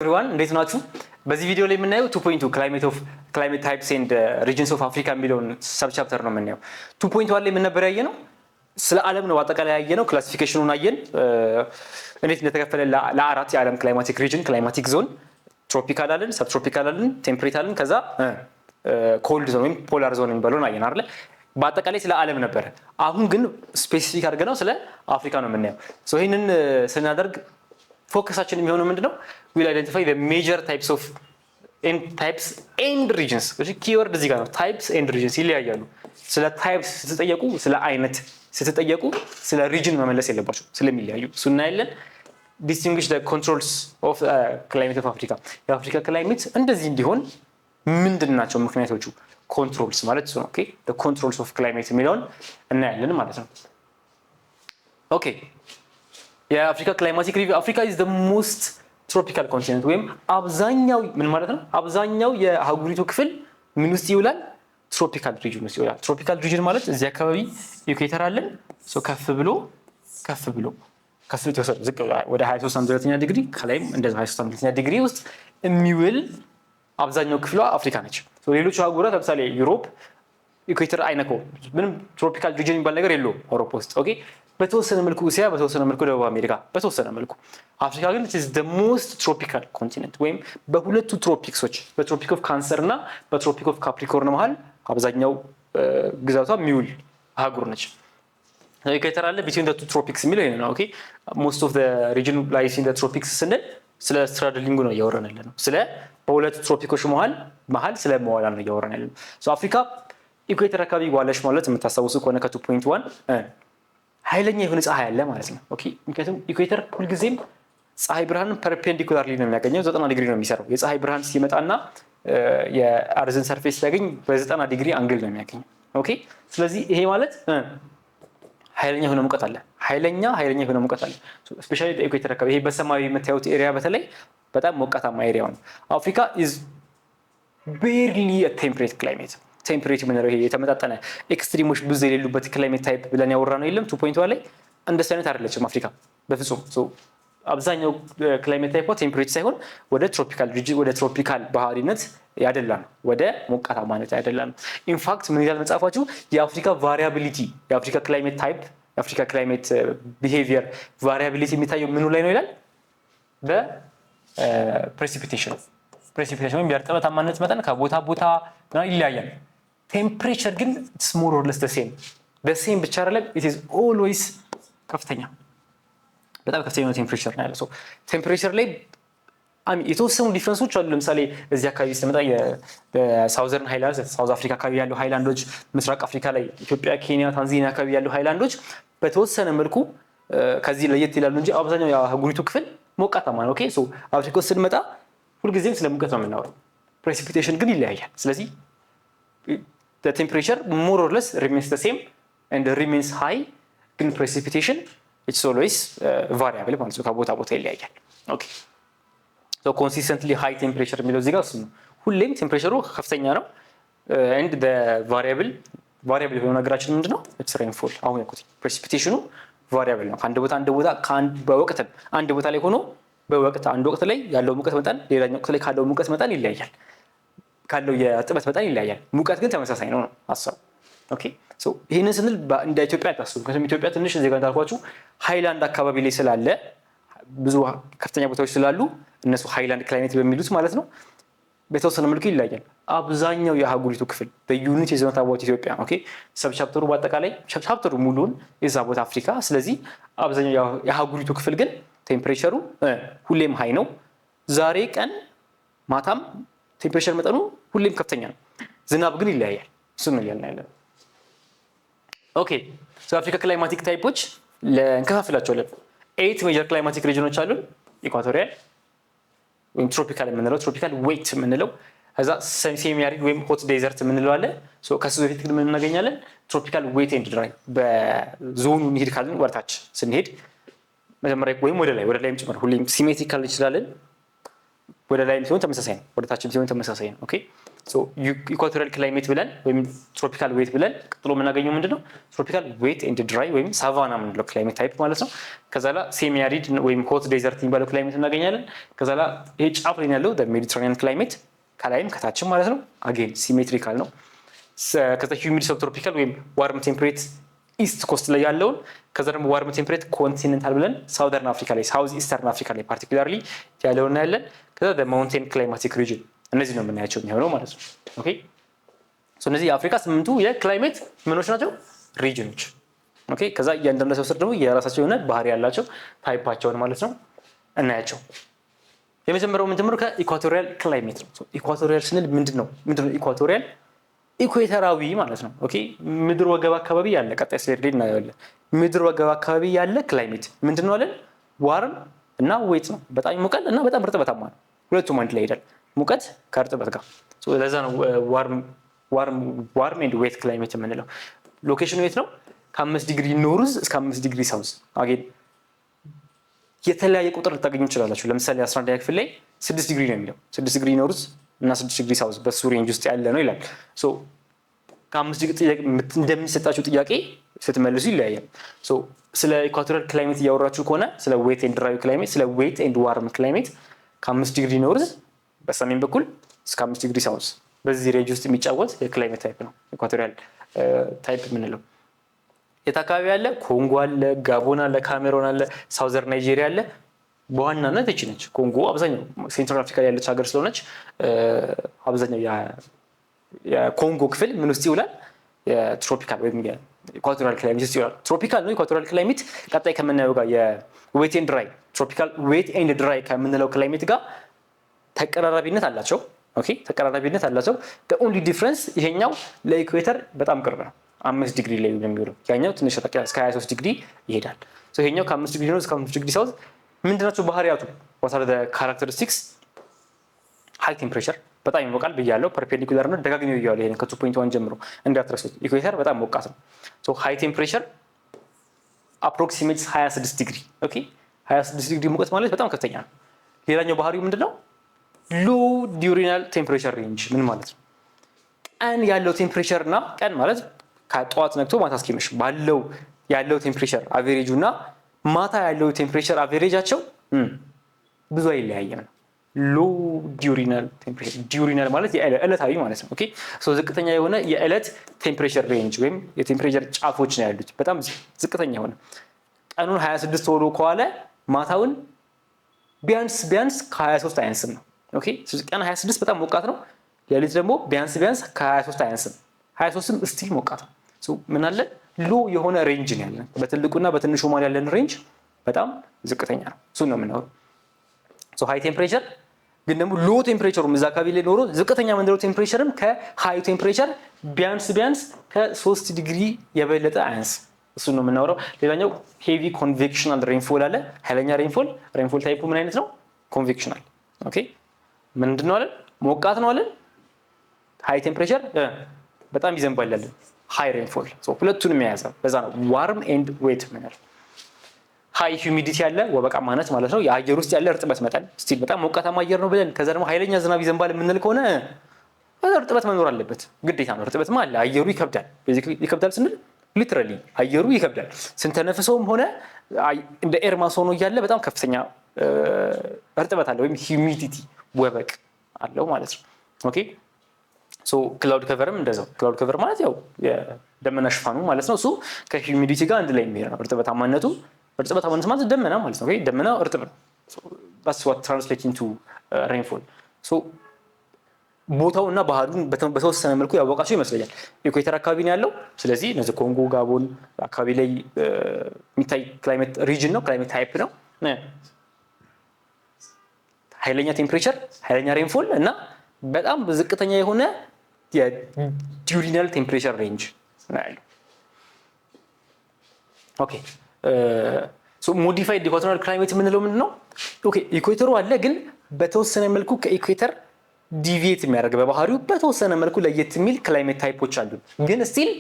everyone እንዴት ናችሁ? በዚህ ቪዲዮ ላይ የምናየው 2.2 climate types and regions of Africa የሚለውን ሰብ ቻፕተር ነው የምናየው። 2.1 ላይ ምን ነበር ያየነው? ስለ ዓለም ነው አጠቃላይ ያየነው። ክላሲፊኬሽኑን አየን። እንዴት እንደተከፈለ ለአራት የዓለም ክላይማቲክ ሪጅን ክላይማቲክ ዞን ትሮፒካል አለን፣ ሰብ ትሮፒካል አለን፣ ቴምፕሬት አለን፣ ከዛ ኮልድ ዞን ወይም ፖላር ዞን የሚባለውን አየን አይደል? በአጠቃላይ ስለ ዓለም ነበር። አሁን ግን ስፔሲፊክ አድርገነው ስለ አፍሪካ ነው የምናየው። ሶ ይሄንን ስናደርግ ፎከሳችን የሚሆነው ምንድነው? we'll identify the major types and regions። እሺ ኪወርድ እዚህ ጋር ነው። types and regions ይለያያሉ። ስለ types ስትጠየቁ ስለ አይነት ስትጠየቁ ስለ region መመለስ የለባችሁ ስለሚለያዩ እሱ እናያለን። distinguish the controls of climate of Africa። የአፍሪካ ክላይሜት እንደዚህ እንዲሆን ምንድናቸው ምክንያቶቹ? controls ማለት እሱ ነው። ኦኬ the controls of climate የሚለውን እናያለን ማለት ነው። ኦኬ የአፍሪካ ክላይማቲክ ሪቪው አፍሪካ is the most tropical continent ወይም አብዛኛው ምን ማለት ነው? አብዛኛው የአህጉሪቱ ክፍል ምን ውስጥ ይውላል? ትሮፒካል ሪጅን ውስጥ ይውላል። ትሮፒካል ሪጅን ማለት እዚህ አካባቢ ኢኩዌተር አለን። ሶ ከፍ ብሎ ተወሰደ ዝቅ ወደ 23.2 ዲግሪ ከላይም እንደዛ 23.2 ዲግሪ ውስጥ የሚውል አብዛኛው ክፍሏ አፍሪካ ነች። ሶ ሌሎች አህጉራት ለምሳሌ ዩሮፕ ኢኩዌተር አይነካው ምንም ትሮፒካል ሪጅን የሚባል ነገር የለውም አውሮፓ ውስጥ። ኦኬ በተወሰነ መልኩ እስያ፣ በተወሰነ መልኩ ደቡብ አሜሪካ፣ በተወሰነ መልኩ አፍሪካ ግን it is the most tropical continent ወይም በሁለቱ ትሮፒክሶች በትሮፒክ ኦፍ ካንሰር እና በትሮፒክ ኦፍ ካፕሪኮርን መሃል አብዛኛው ግዛቷ የሚውል አህጉር ነች። ኢኩዌተር አለ between the two tropics የሚለው ይሄ ነው። ኦኬ most of the region lies in the tropics ስንል ስለ ስትራድሊንጉ ነው እያወራን ያለነው። ስለ በሁለቱ ትሮፒኮች መሃል ስለ መዋላ ነው እያወራን ያለነው። ሶ አፍሪካ ኢኩዌተር አካባቢ ዋለች ማለት የምታስታውሱ ከሆነ ከ2.1 ኃይለኛ የሆነ ፀሐይ አለ ማለት ነው። ኦኬ ምክንያቱም ኢኩዌተር ሁልጊዜም ፀሐይ ብርሃንን ፐርፔንዲኩላርሊ ነው የሚያገኘው፣ 90 ዲግሪ ነው የሚሰራው። የፀሐይ ብርሃን ሲመጣና የአርዝን ሰርፌስ ሲያገኝ በ90 ዲግሪ አንግል ነው የሚያገኘው። ኦኬ ስለዚህ ይሄ ማለት ኃይለኛ የሆነ ሙቀት አለ። ኃይለኛ የሆነ ሙቀት አለ። ስፔሻሊ ኢኩዌተር አካባቢ ይሄ በሰማያዊ የምታዩት ኤሪያ በተለይ በጣም ሞቃታማ ኤሪያው ነው። አፍሪካ is barely a temperate climate። ቴምፕሬቸር ምንለው ይሄ የተመጣጠነ ኤክስትሪሞች ብዙ የሌሉበት ክላይሜት ታይፕ ብለን ያወራነው የለም 2.1 ላይ እንደዚህ አይነት አይደለችም አፍሪካ በፍጹም። ሶ አብዛኛው ክላይሜት ታይፕ ቴምፕሬቸር ሳይሆን ወደ ትሮፒካል ሪጅን ወደ ትሮፒካል ባህሪነት ያደላ ነው፣ ወደ ሞቃታማነት ያደላ ነው። ኢን ፋክት ምን ይላል መጽሐፋችሁ? የአፍሪካ ቫሪያቢሊቲ የአፍሪካ ክላይሜት ታይፕ የአፍሪካ ክላይሜት ቢሄቪየር ቫሪያቢሊቲ የሚታየው ምኑ ላይ ነው ይላል? በፕሬሲፒቴሽን ወይም የእርጥበታማነት መጠን ከቦታ ቦታ ይለያያል። ቴምፕሬቸር ግን it's more or less the same ብቻ አይደለም፣ it is always ከፍተኛ በጣም ከፍተኛ ነው ቴምፕሬቸር ነው ያለው። ሶ ቴምፕሬቸር ላይ የተወሰኑ ዲፍረንሶች አሉ። ለምሳሌ እዚህ አካባቢ ስትመጣ የሳውዘርን ሃይላንድስ ሳውዝ አፍሪካ አካባቢ ያሉ ሃይላንዶች፣ ምስራቅ አፍሪካ ላይ ኢትዮጵያ፣ ኬንያ፣ ታንዛኒያ አካባቢ ያሉ ሃይላንዶች በተወሰነ መልኩ ከዚህ ለየት ይላሉ እንጂ አብዛኛው የአህጉሪቱ ክፍል ሞቃታማ ነው። ኦኬ ሶ አፍሪካ ውስጥ ስንመጣ ሁልጊዜም ስለ ሙቀት ነው የምናወራው። ፕሬሲፒቴሽን ግን ይለያያል። ስለዚህ the temperature more or less remains the same and remains high ግን precipitation it's always variable ማለት ነው፣ ከቦታ ቦታ ይለያያል። ኦኬ so consistently high temperature የሚለው እዚህ ጋር እሱ ነው። ሁሌም ቴምፕሬቸሩ ከፍተኛ ነው and the variable የሆነ ነገራችን ምንድነው? it's rainfall። አሁን ያልኩት precipitation variable ነው። ከአንድ ቦታ በወቅት አንድ ቦታ ላይ ሆኖ አንድ ወቅት ላይ ያለው ሙቀት መጠን ሌላኛው ወቅት ላይ ካለው ሙቀት መጠን ይለያያል፣ ካለው የእርጥበት መጠን ይለያያል። ሙቀት ግን ተመሳሳይ ነው ሐሳቡ። ኦኬ ሶ ይሄንን ስንል እንደ ኢትዮጵያ አታስቡ። ምክንያቱም ኢትዮጵያ ትንሽ እዚህ ጋር እንዳልኳችሁ ሃይላንድ አካባቢ ላይ ስላለ ብዙ ከፍተኛ ቦታዎች ስላሉ እነሱ ሃይላንድ ክላይሜት በሚሉት ማለት ነው በተወሰነ መልኩ ይለያያል። አብዛኛው የአህጉሪቱ ክፍል በዩኒት የዘመታ ቦታ ኢትዮጵያ። ኦኬ ሰብ ቻፕተሩ በአጠቃላይ ቻፕተሩ ሙሉን የዛ ቦታ አፍሪካ። ስለዚህ አብዛኛው የአህጉሪቱ ክፍል ግን ቴምፕሬቸሩ ሁሌም ሃይ ነው። ዛሬ ቀን ማታም ቴምፕሬቸር መጠኑ ሁሌም ከፍተኛ ነው። ዝናብ ግን ይለያያል። እሱ ነው ያለው። ኦኬ ሶ አፍሪካ ክላይማቲክ ታይፖች እንከፋፍላቸዋለን። 8 ሜጀር ክላይማቲክ ሪጅኖች አሉ። ኢኳቶሪያል ወይም ትሮፒካል የምንለው፣ ትሮፒካል ዌት የምንለው፣ ከዛ ሴሚ አሪድ ወይም ሆት ዴዘርት የምንለው አለ። ሶ ከሱ በፊት ግን ምን እናገኛለን? ትሮፒካል ዌት ኤንድ ድራይ። በዞኑ እንሂድ ካልን ወደታች ስንሄድ መጀመሪያ ወይም ወደ ላይም ጭምር ሁሌም ሲሜትሪካል እንችላለን። ወደ ላይም ሲሆን ተመሳሳይ ነው፣ ወደ ታችም ሲሆን ተመሳሳይ ነው። ኦኬ ኢኳቶሪያል ክላይሜት ብለን ወይም ትሮፒካል ዌት ብለን ቀጥሎ የምናገኘው ምንድነው? ትሮፒካል ዌት ኤንድ ድራይ ወይም ሳቫና የምንለው ክላይሜት ታይፕ ማለት ነው። ከዛ ላ ሴሚ አሪድ ወይም ሆት ዴዘርት የሚባለው ክላይሜት እናገኛለን። ከዛ ላ ይሄ ጫፍ ላይ ያለው ሜዲትራኒያን ክላይሜት ከላይም ከታችም ማለት ነው። አጌን ሲሜትሪካል ነው። ከዛ ሂዩሚድ ሰብትሮፒካል ወይም ዋርም ቴምፕሬት ኢስት ኮስት ላይ ያለውን ከዛ ደግሞ ዋርም ቴምፕሬት ኮንቲኔንታል ብለን ሳውዘርን አፍሪካ ላይ ሳውዝ ኢስተርን አፍሪካ ላይ ፓርቲኩላርሊ ያለውን እናያለን። ከዛ ማውንቴን ክላይማቲክ ሪጅን እነዚህ ነው የምናያቸው የሚሆነው ማለት ነው። ኦኬ ሶ እነዚህ የአፍሪካ 8ቱ የክላይሜት ምኖች ናቸው ሪጅኖች። ኦኬ ከዛ እያንዳንዳቸው ስር ደግሞ የራሳቸው የሆነ ባህሪ ያላቸው ታይፓቸውን ማለት ነው እናያቸው። የመጀመሪያው የምንጀምረው ከኢኳቶሪያል ክላይሜት ነው። ኢኳቶሪያል ስንል ምንድነው ኢኳቶሪያል? ኢኩዌተራዊ ማለት ነው። ኦኬ ምድር ወገብ አካባቢ ያለ ቀጣይ ስሌድ ላይ እናያለን። ምድር ወገብ አካባቢ ያለ ክላይሜት ምንድነው አለን? ዋርም እና ዌት ነው። በጣም ይሞቃል እና በጣም እርጥበታማ ነው። ሁለቱም አንድ ላይ ይሄዳል፣ ሙቀት ከእርጥበት ጋር። ለዛ ነው ዋርም ኤንድ ዌት ክላይሜት የምንለው። ሎኬሽኑ የት ነው? ከ5 ዲግሪ ኖርዝ እስከ 5 ዲግሪ ሳውዝ። አጌን የተለያየ ቁጥር ልታገኙ ትችላላችሁ። ለምሳሌ 11ኛ ክፍል ላይ 6 ዲግሪ ነው የሚለው 6 ዲግሪ ኖርዝ እና 6 ዲግሪ ሳውዝ በሱ ሬንጅ ውስጥ ያለ ነው ይላል። ከ5 ዲግሪ እንደሚሰጣችሁ ጥያቄ ስትመልሱ ይለያያል። ስለ ኢኳቶሪያል ክላይሜት እያወራችሁ ከሆነ ስለ ዌት ኤንድ ድራይ ክላይሜት፣ ስለ ዌት ኤንድ ዋርም ክላይሜት ከ5 ዲግሪ ኖርዝ በሰሜን በኩል እስከ 5 ዲግሪ ሳውዝ በዚህ ሬንጅ ውስጥ የሚጫወት የክላይሜት ታይፕ ነው ኢኳቶሪያል ታይፕ የምንለው። የት አካባቢ አለ? ኮንጎ አለ፣ ጋቦን አለ፣ ካሜሮን አለ፣ ሳውዘርን ናይጄሪያ አለ። በዋናነት እቺ ነች ኮንጎ። አብዛኛው ሴንትራል አፍሪካ ላይ ያለች ሀገር ስለሆነች አብዛኛው የኮንጎ ክፍል ምን ውስጥ ይውላል? የትሮፒካል ወይም የኢኳቶሪያል ክላይሜት ውስጥ ይውላል። ትሮፒካል ነው ኢኳቶሪያል ክላይሜት። ቀጣይ ከምናየው ጋር የዌት ኤንድ ድራይ ትሮፒካል ዌት ኤንድ ድራይ ከምንለው ክላይሜት ጋር ተቀራራቢነት አላቸው። ኦኬ ተቀራራቢነት አላቸው። ኦንሊ ዲፍረንስ ይሄኛው ለኢኩዌተር በጣም ቅርብ ነው፣ 5 ዲግሪ ላይ ነው የሚውለው። ያኛው ትንሽ ተቀያ እስከ 23 ዲግሪ ይሄዳል። ይሄኛው ከ5 ዲግሪ ነው እስከ 5 ዲግሪ ሳውዝ። ምንድናቸው ባህሪያቱ? what are the characteristics? ሃይ ቴምፕሬቸር በጣም ይሞቃል ብያለሁ። ፐርፔንዲኩላር ነው ደጋግሜ ብያለሁ። ይሄን ከ2.1 ጀምሮ እንዳትረሱት። ኢኩዌተር በጣም ሞቃት ነው። ሃይ ቴምፕሬቸር አፕሮክሲሜትስ 26 ዲግሪ። ኦኬ 26 ዲግሪ ሙቀት ማለት በጣም ከፍተኛ ነው። ሌላኛው ባህሪው ምንድነው? ሎ ዲዩሪናል ቴምፕሬቸር ሬንጅ ምን ማለት ነው? ቀን ያለው ቴምፕሬቸር እና ቀን ማለት ከጠዋት ነግቶ ማታ እስኪመሽ ባለው ያለው ቴምፕሬቸር አቨሬጁ እና ማታ ያለው ቴምፕሬቸር አቨሬጃቸው ብዙ አይለያየም ነው። ሎ ዲዩሪናል ቴምፕሬቸር፣ ዲዩሪናል ማለት የዕለታዊ ማለት ነው። ኦኬ ሶ ዝቅተኛ የሆነ የዕለት ቴምፕሬቸር ሬንጅ ወይም የቴምፕሬቸር ጫፎች ነው ያሉት። በጣም ዝቅተኛ የሆነ ቀኑን 26 ሆኖ ከዋለ ማታውን ቢያንስ ከ23 አያንስም ነው። ኦኬ ቀን 26 በጣም ሞቃት ነው። ሌሊት ደግሞ ቢያንስ ከ23 አያንስም። 23ም ስቲል ሞቃት ነው። ሶ ምን አለ ሎ የሆነ ሬንጅ ነው ያለን። በትልቁና በትንሹ ማለት ያለን ሬንጅ በጣም ዝቅተኛ ነው። እሱ ነው የምናወራው። ሶ ሃይ ቴምፕሬቸር ግን ደግሞ ሎ ቴምፕሬቸሩም እዛ አካባቢ ላይ ኖሮ ዝቅተኛ የምንለው ቴምፕሬቸርም ከሃይ ቴምፕሬቸር ቢያንስ ከ3 ዲግሪ የበለጠ አያንስ። እሱ ነው የምናወራው። ሌላኛው ሄቪ ኮንቬክሽናል ሬንፎል አለ። ኃይለኛ ሬንፎል ታይፑ ምን አይነት ነው? ኮንቬክሽናል። ኦኬ ምንድነው አለን? ሞቃት ነው አለን። ሃይ ቴምፕሬቸር በጣም ይዘንባል አለን። ሃይ ሬንፎል ሶ ሁለቱንም የያዘ በዛ ነው ዋርም ኤንድ ዌት ምንለው። ሃይ ሂዩሚዲቲ ያለ ወበቃማነት ማለት ነው። የአየር ውስጥ ያለ እርጥበት መጠን ስቲል በጣም ሞቃታማ አየር ነው ብለን ከዛ ደግሞ ኃይለኛ ዝናብ ይዘንባል የምንል ከሆነ እርጥበት መኖር አለበት ግዴታ ነው። እርጥበትማ አለ። አየሩ ይከብዳል። ይከብዳል ስንል ሊትራሊ አየሩ ይከብዳል። ስንተነፍሰውም ሆነ እንደ ኤርማስ ሆኖ እያለ በጣም ከፍተኛ እርጥበት አለ ወይም ሂዩሚዲቲ ወበቅ አለው ማለት ነው። ኦኬ ሶ ክላውድ ከቨርም እንደዛው። ክላውድ ከቨር ማለት ያው የደመና ሽፋኑ ማለት ነው። እሱ ከሂዩሚዲቲ ጋር አንድ ላይ የሚሄድ ነው። እርጥበታማነት ማለት ደመና ማለት ነው። ኦኬ ደመና እርጥብ ነው። that's what translates into rainfall so ቦታውና ባህሉን በተወሰነ መልኩ ያወቃቸው ይመስለኛል። ኢኩዌተር አካባቢ ነው ያለው። ስለዚህ እነዚህ ኮንጎ፣ ጋቦን አካባቢ ላይ የሚታይ ክላይሜት ሪጅን ነው፣ ክላይሜት ታይፕ ነው። ኃይለኛ ቴምፕሬቸር፣ ኃይለኛ ሬንፎል እና በጣም ዝቅተኛ የሆነ የዲዩሪናል ቴምፕሬቸር ሬንጅ ነው ያለው። ኦኬ ሶ ሞዲፋይድ ኢኳቶሪያል ክላይሜት የምንለው ምንድነው? ኦኬ ኢኩዌተሩ አለ፣ ግን በተወሰነ መልኩ ከኢኩዌተር ዲቪዬት የሚያደርግ በባህሪው በተወሰነ መልኩ ለየት የሚል ክላይሜት ታይፖች አሉ፣ ግን ስቲል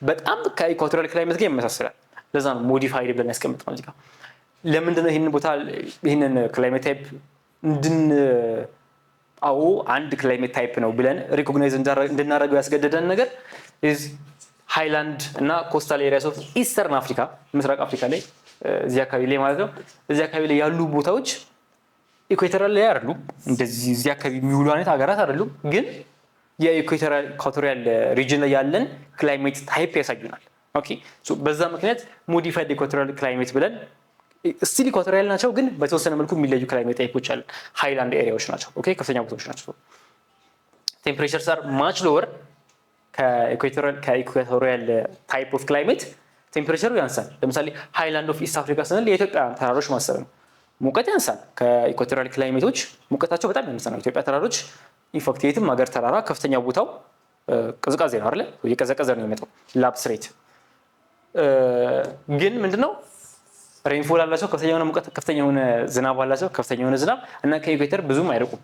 በጣም ከኢኳቶሪያል ክላይሜት ጋር ይመሳሰላል። ለዛ ነው ሞዲፋይድ ብለን ያስቀምጥነው እዚህ ጋር። ለምንድነው ይሄንን ቦታ ይሄንን ክላይሜት ታይፕ አዎ አንድ ክላይሜት ታይፕ ነው ብለን ሪኮግናይዝ እንድናደርገው ያስገደደን ነገር ኢዝ ሃይላንድ እና ኮስታል ኤሪያስ ኦፍ ኢስተርን አፍሪካ ምስራቅ አፍሪካ ላይ እዚህ አካባቢ ላይ ማለት ነው። እዚህ አካባቢ ላይ ያሉ ቦታዎች ኢኩዌቶሪያል ላይ አይደሉም። እንደዚህ እዚህ አካባቢ የሚውሉ አይነት ሀገራት አይደሉም፣ ግን የኢኳቶሪያል ሪጅን ላይ ያለን ክላይሜት ታይፕ ያሳዩናል። ኦኬ ሶ በዛ ምክንያት ሞዲፋይድ ኢኳቶሪያል ክላይሜት ብለን ስቲል ኢኳቶሪያል ናቸው፣ ግን በተወሰነ መልኩ የሚለዩ ክላይሜት ታይፖች አሉ። ሃይላንድ ኤሪያዎች ናቸው። ኦኬ ከፍተኛ ቦታዎች ናቸው። ቴምፕሬቸርስ አር ማች ሎወር ከኢኳቶሪያል ታይፕ ኦፍ ክላይሜት ቴምፕሬቸሩ ያንሳል። ለምሳሌ ሃይላንድ ኦፍ ኢስት አፍሪካ ስንል የኢትዮጵያ ተራሮች ማሰብ ነው። ሙቀት ያንሳል። ከኢኳቶሪያል ክላይሜቶች ሙቀታቸው በጣም ያንሳል። ኢትዮጵያ ተራሮች ኢንፋክት የትም ሀገር ተራራ ከፍተኛ ቦታው ቅዝቃዜ ነው አይደለ? እየቀዘቀዘ ነው የሚመጣው ላፕስ ሬት። ግን ምንድነው ሬንፎል አላቸው፣ ከፍተኛ የሆነ ሙቀት፣ ከፍተኛ የሆነ ዝናብ አላቸው፣ ከፍተኛ የሆነ ዝናብ እና ከኢኩዌተር ብዙም አይርቁም።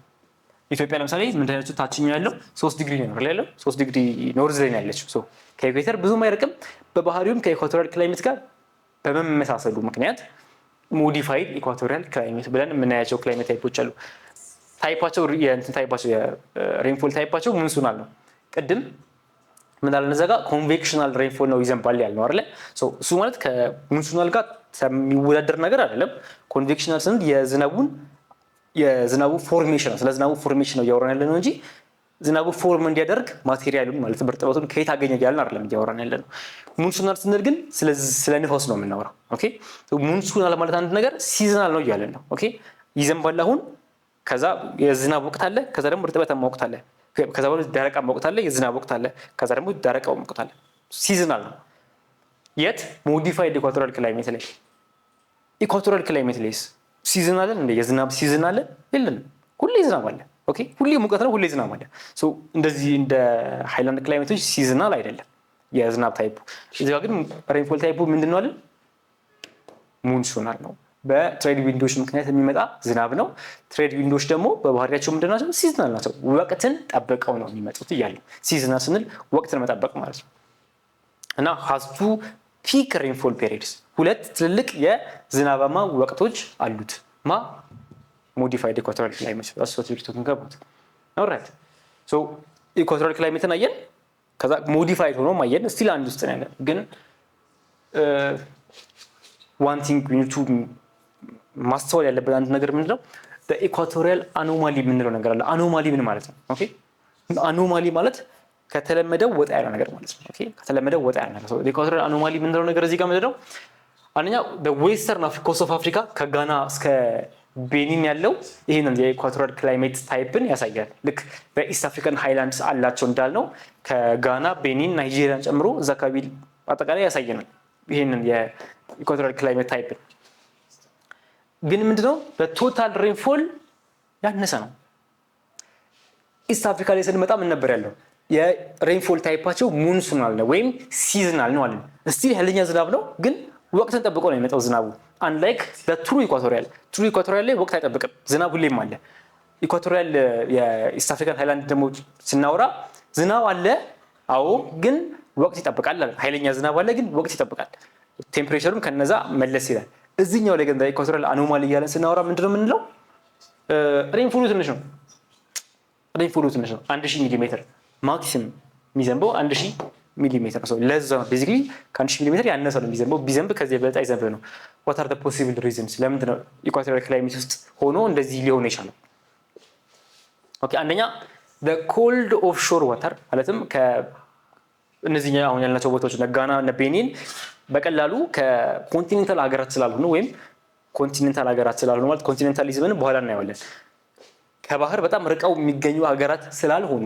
ኢትዮጵያ ለምሳሌ ምንድን ነው ታችኛው ያለው 3 ዲግሪ ነው አይደል? 3 ዲግሪ ኖርዝ ላይ ነው ያለችው። ሶ ከኢኩዌተር ብዙም አይርቅም። በባህሪውም ከኢኳቶሪያል ክላይሜት ጋር በመመሳሰሉ ምክንያት ሞዲፋይድ ኢኳቶሪያል ክላይሜት ብለን የምናያቸው ክላይሜት ታይፖች አሉ። ታይፓቸው የሬንፎል ታይፓቸው ሙንሱናል ነው። ቅድም ምን አለ እነዛ ጋር ኮንቬክሽናል ሬንፎል ነው ይዘንባል ያልነው አይደለ? እሱ ማለት ከሙንሱናል ጋር የሚወዳደር ነገር አይደለም። ኮንቬክሽናል ስንል የዝናቡ ፎርሜሽን ነው። ስለ ዝናቡ ፎርሜሽን ነው እያወራን ያለ ነው እንጂ ዝናቡ ፎርም እንዲያደርግ ማቴሪያሉን ማለት እርጥበቱን ከየት አገኘ ያልን አይደለም እያወራን ያለ ነው። ሙንሱናል ስንል ግን ስለ ንፋስ ነው የምናወራው። ኦኬ ሙንሱናል ማለት አንድ ነገር ሲዝናል ነው እያለን ነው። ኦኬ ይዘንባል አሁን፣ ከዛ የዝናብ ወቅት አለ፣ ከዛ ደግሞ እርጥበታማ ወቅት አለ፣ ከዛ በኋላ ደረቃማ ወቅት አለ፣ የዝናብ ወቅት አለ፣ ከዛ ደግሞ ደረቃማ ወቅት አለ። ሲዝናል ነው። የት ሞዲፋይድ ኢኳቶሪያል ክላይሜት ላይ። ኢኳቶሪያል ክላይሜት ላይ ሲዝን አለ እንደ የዝናብ ሲዝን አለ የለንም። ሁሌ ዝናብ አለ። ኦኬ ሁሌ ሙቀት ነው፣ ሁሌ ዝናብ አለ። ሶ እንደዚህ እንደ ሃይላንድ ክላይሜቶች ሲዝናል አይደለም የዝናብ ታይፑ። እዚህ ጋር ግን ሬንፎል ታይፑ ምንድነው አለ? ሙንሱናል ነው። በትሬድ ዊንዶች ምክንያት የሚመጣ ዝናብ ነው። ትሬድ ዊንዶች ደግሞ በባህሪያቸው ምንድን ናቸው? ሲዝናል ናቸው። ወቅትን ጠብቀው ነው የሚመጡት እያለ ሲዝናል ስንል ወቅትን መጠበቅ ማለት ነው። እና ሀስቱ ፒክ ሬንፎል ፔሪድስ ሁለት ትልልቅ የዝናባማ ወቅቶች አሉት። ሞዲፋይድ ኢኳቶሪያል ክላይሜት አሶሲኤትድ ገቡት። ኦልራይት ሶ ኢኳቶሪያል ክላይሜትን አየን፣ ከዛ ሞዲፋይድ ሆኖ ማየን ስቲል አንድ ውስጥ ነው ያለን። ግን ዋን ቲንግ ዊ ኒድ ቱ ማስተዋል ያለበት አንድ ነገር ምንድነው? በኢኳቶሪያል አኖማሊ የምንለው ነገር አለ። አኖማሊ ምን ማለት ነው? ኦኬ አኖማሊ ማለት ከተለመደው ወጣ ያለ ነገር ማለት ነው። ኦኬ ከተለመደው ወጣ ያለ ነገር። ኢኳቶሪያል አኖማሊ የምንለው ነገር እዚህ ጋር ምንድነው? አንደኛ በዌስተርን ኮስት ኦፍ አፍሪካ ከጋና እስከ ቤኒን ያለው ይሄንን የኢኳቶሪያል ክላይሜት ታይፕን ያሳያል። ልክ በኢስት አፍሪካን ሃይላንድስ አላቸው እንዳልነው ከጋና ቤኒን፣ ናይጄሪያን ጨምሮ እዛ አካባቢ አጠቃላይ ያሳየናል ይሄንን የኢኳቶሪያል ክላይሜት ታይፕን። ግን ምንድነው በቶታል ሬንፎል ያነሰ ነው። ኢስት አፍሪካ ላይ ስንመጣ ምን ነበር ያለው? የሬንፎል ታይፓቸው ሙንሱናል ነው ወይም ሲዝናል ነው አለን። እስቲ ኃይለኛ ዝናብ ነው ግን ወቅትን ጠብቆ ነው የሚመጣው ዝናቡ። አንላይክ በትሩ ኢኳቶሪያል ላይ ወቅት አይጠብቅም፣ ዝናብ ሁሌም አለ። ኢኳቶሪያል የኢስት አፍሪካን ሃይላንድ ደግሞ ስናወራ ዝናብ አለ፣ አዎ፣ ግን ወቅት ይጠብቃል። ኃይለኛ ዝናብ አለ ግን ወቅት ይጠብቃል። ቴምፕሬቸሩም ከነዛ መለስ ይላል። እዚህኛው ላይ ግን ኢኳቶሪያል አኖማሊ እያለን ስናወራ ምንድነው የምንለው? ሬንፎሉ ትንሽ ነው። 1000 ሚሊሜትር ማክሲመም የሚዘንበው 1000 ሚሊሜትር ነው። ለዛ ነው ቤዚክሊ ከ1000 ሚሊሜትር ያነሰ ነው የሚዘንበው። ቢዘንብ ከዚህ የበለጠ አይዘንብ ነው። what are the possible reasons? ለምንድን ነው ኢኳቶሪያል ክላይሜት ውስጥ ሆኖ እንደዚህ ሊሆን የቻለው? ኦኬ አንደኛ the cold offshore water ማለትም ከእነዚህ አሁን ያልናቸው ቦታዎች ጋና እና ቤኒን በቀላሉ ከኮንቲኔንታል ሀገራት ስላልሆኑ ወይም ኮንቲኔንታል ሀገራት ስላልሆኑ ማለት ኮንቲኔንታሊዝምን በኋላ እናየዋለን። ከባህር በጣም ርቀው የሚገኙ ሀገራት ስላልሆኑ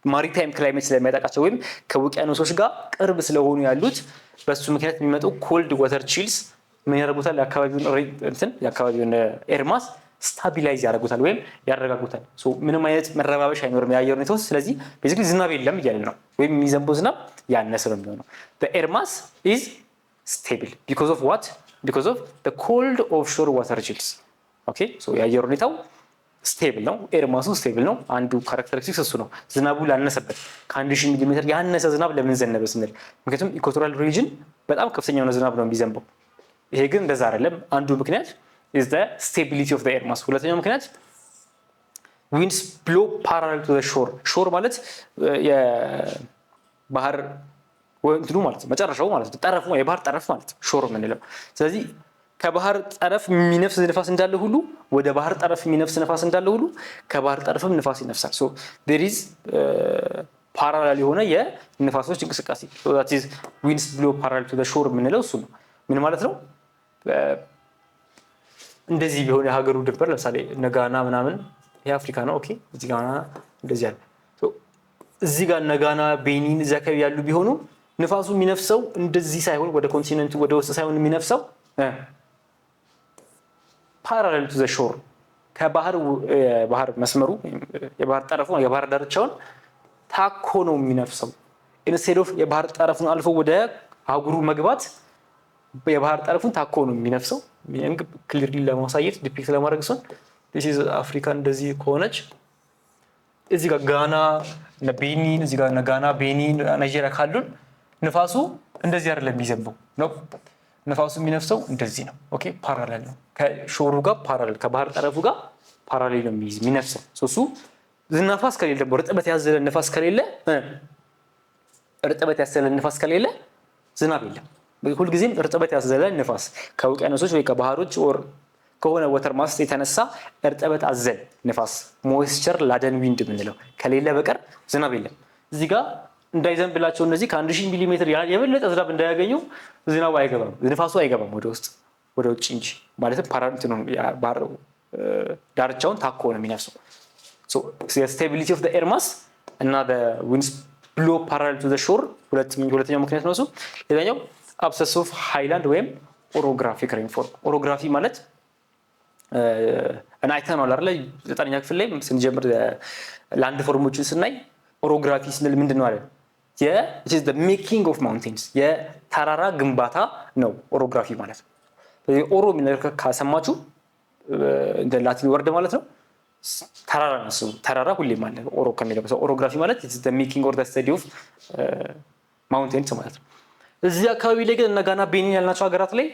ማሪታይም ክላይሜት ስለሚያጠቃቸው ወይም ከውቅያኖሶች ጋር ቅርብ ስለሆኑ ያሉት በሱ ምክንያት የሚመጡ ኮልድ ዋተር ቺልስ ምን ያደርጉታል? የአካባቢውን ኤርማስ ስታቢላይዝ ያደርጉታል ወይም ያረጋጉታል። ምንም አይነት መረባበሽ አይኖርም የአየር ሁኔታ ውስጥ። ስለዚህ ቤዚክሊ ዝናብ የለም እያለ ነው፣ ወይም የሚዘንበው ዝናብ ያነሰ ነው የሚሆነው። ኤርማስ ኢዝ ስቴብል ቢኮዝ ኦፍ ዋት? ቢኮዝ ኦፍ ኮልድ ኦፍሾር ዋተር ቺልስ። ኦኬ የአየር ሁኔታው ስቴብል ነው፣ ኤርማሱ ስቴብል ነው። አንዱ ካራክተሪስቲክስ እሱ ነው። ዝናቡ ላነሰበት ከ1000 ሚሊሜትር ያነሰ ዝናብ ለምን ዘነበ ስንል፣ ምክንያቱም ኢኳቶሪያል ሪጅን በጣም ከፍተኛ የሆነ ዝናብ ነው የሚዘንበው። ይሄ ግን እንደዛ አይደለም። አንዱ ምክንያት is the stability of the air mass። ሁለተኛው ምክንያት ዊንድስ ብሎ ፓራሌል ቱ ዘ ሾር። ሾር ማለት የባህር እንትኑ ማለት ነው፣ መጨረሻው ማለት ነው፣ ጠረፉ የባህር ጠረፍ ማለት ነው ሾር የምንለው። ስለዚህ ከባህር ጠረፍ የሚነፍስ ንፋስ እንዳለ ሁሉ ወደ ባህር ጠረፍ የሚነፍስ ንፋስ እንዳለ ሁሉ ከባህር ጠረፍም ንፋስ ይነፍሳል። ሶ ዴር ኢዝ ፓራላል የሆነ የንፋሶች እንቅስቃሴ። ሶ ዛት ኢዝ ዊንድስ ብሎ ፓራላል ቱ ዘ ሾር የምንለው እሱ ነው። ምን ማለት ነው? እንደዚህ ቢሆን የሀገሩ ድንበር ለምሳሌ ነጋና ምናምን የአፍሪካ ነው። ኦኬ እዚህ ጋር እንደዚህ አለ። እዚህ ጋር ነጋና ቤኒን እዚያ አካባቢ ያሉ ቢሆኑ ንፋሱ የሚነፍሰው እንደዚህ ሳይሆን ወደ ኮንቲኔንቱ ወደ ውስጥ ሳይሆን የሚነፍሰው ፓራሌል ቱ ዘ ሾር ከባህር መስመሩ የባህር ጠረፉ የባህር ዳርቻውን ታኮ ነው የሚነፍሰው። ኢንስቴድ ኦፍ የባህር ጠረፉን አልፎ ወደ አህጉሩ መግባት የባህር ጠረፉን ታኮ ነው የሚነፍሰው። ክሊርሊ ለማሳየት ዲፒክት ለማድረግ ሲሆን this is አፍሪካ እንደዚህ ከሆነች እዚህ ጋር ጋና እና ቤኒን እዚህ ጋር ጋና ቤኒን ናይጄሪያ ካሉን ንፋሱ እንደዚህ አይደለም የሚዘንበው ነው። ንፋሱ የሚነፍሰው እንደዚህ ነው። ኦኬ ፓራሌል ነው ከሾሩ ጋር ፓራሌል ከባህር ጠረፉ ጋር ፓራሌል ነው የሚነፍሰው። እሱ ዝናፋስ ከሌለ እርጥበት ያዘለ ንፋስ ከሌለ እርጥበት ያዘለ ንፋስ ከሌለ ዝናብ የለም። ሁልጊዜም እርጥበት ያዘለ ንፋስ ከውቅያኖሶች ወይ ከባህሮች ወር ከሆነ ወተር ማስ የተነሳ እርጥበት አዘል ንፋስ ሞይስቸር ላደን ዊንድ የምንለው ከሌለ በቀር ዝናብ የለም። እዚህ ጋር እንዳይዘንብላቸው እነዚህ ከ1000 ሚሊ ሜትር የበለጠ ዝናብ እንዳያገኙ ዝናቡ አይገባም፣ ንፋሱ አይገባም ወደ ውስጥ ወደ ውጭ እንጂ ማለትም ፓራንት ነው ባህር ዳርቻውን ታኮ ነው የሚነፍሰው። ሶ ስቴቢሊቲ ኦፍ ዘ ኤር ማስ እና ዘ ዊንድስ ብሎ ፓራሌል ቱ ዘ ሾር ሁለተኛው ምክንያት ነው እሱ። ሌላኛው አብሰስ ኦፍ ሃይላንድ ወይም ኦሮግራፊክ ሬንፎል። ኦሮግራፊ ማለት እና አይተናል አይደል 9ኛ ክፍል ላይ ስንጀምር ላንድ ፎርሞችን ስናይ ኦሮግራፊ ስንል ምንድነው አለ it is the making of mountains የተራራ ግንባታ ነው ኦሮግራፊ ማለት። ስለዚህ ኦሮ የሚለው ካሰማችሁ እንደ ላቲን ወርድ ማለት ነው ተራራ ነው። ተራራ ሁሌም አለ ኦሮ ከሚለው ኦሮግራፊ ማለት it is the making or the study of mountains ማለት ነው። እዚህ አካባቢ ላይ ግን ነጋና ቤኒን ያልናቸው ሀገራት ላይ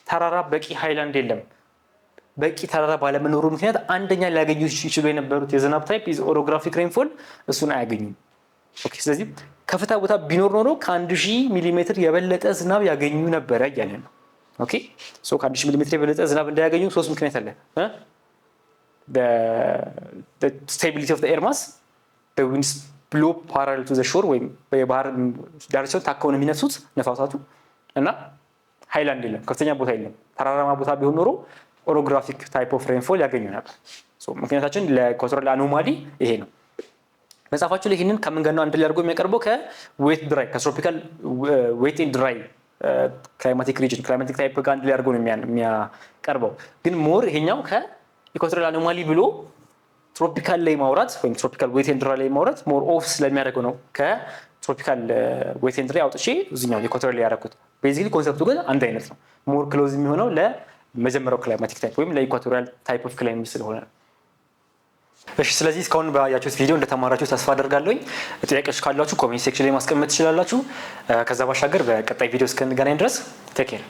ተራራ በቂ ሃይላንድ የለም። በቂ ተራራ ባለመኖሩ ምክንያት አንደኛ ሊያገኙ ይችላሉ የነበሩት የዝናብ ታይፕ ኢዝ ኦሮግራፊክ ሬንፎል እሱን አያገኙም። ኦኬ ስለዚህ ከፍታ ቦታ ቢኖር ኖሮ ከ1000 ሚሊ ሜትር የበለጠ ዝናብ ያገኙ ነበር ያያለ ነው። ኦኬ ሶ ከ1000 ሚሊ ሜትር የበለጠ ዝናብ እንዳያገኙ ሶስት ምክንያት አለ። the stability of the air mass, the winds blow parallel to the shore ወይም የባህር ዳርቻው ታከው ነው የሚነፍሱት ነፋሳቱ እና ሃይላንድ የለም፣ ከፍተኛ ቦታ የለም። ተራራማ ቦታ ቢሆን ኖሮ ኦሮግራፊክ ታይፕ ኦፍ ሬንፎል ያገኙ ነበር። ሶ ምክንያታችን ለኢኳቶሪያል አኖማሊ ይሄ ነው። መጽሐፋችሁ ላይ ይሄንን ከምን ጋር ነው አንድ ላይ አድርጎ የሚያቀርበው ከዌት ድራይ ከትሮፒካል ዌት ኤንድ ድራይ ክላይማቲክ ሪጅን ክላይማቲክ ታይፕ ጋር አንድ ላይ አድርጎ ነው የሚያቀርበው። ግን ሞር ይሄኛው ከኢኳቶሪያል አኖማሊ ብሎ ትሮፒካል ላይ ማውራት ወይም ትሮፒካል ዌት ኤንድ ድራይ ላይ ማውራት ሞር ኦፍ ስለሚያደርገው ነው ከትሮፒካል ዌት ኤንድ ድራይ አውጥቼ እዚህኛው ኢኳቶሪያል ላይ ያደረኩት። ቤዚክሊ ኮንሰፕቱ ግን አንድ አይነት ነው። ሞር ክሎዝ የሚሆነው ለመጀመሪያው ክላይማቲክ ታይፕ ወይም ለኢኳቶሪያል ታይፕ ኦፍ ክላይሜት ስለሆነ። እሺ ስለዚህ እስካሁን ባያችሁት ቪዲዮ እንደተማራችሁ ተስፋ አደርጋለሁ። ጥያቄዎች ካላችሁ ኮሜንት ሴክሽን ላይ ማስቀመጥ ትችላላችሁ። ከዛ ባሻገር በቀጣይ ቪዲዮ እስከንገናኝ ድረስ ቴክ ኬር።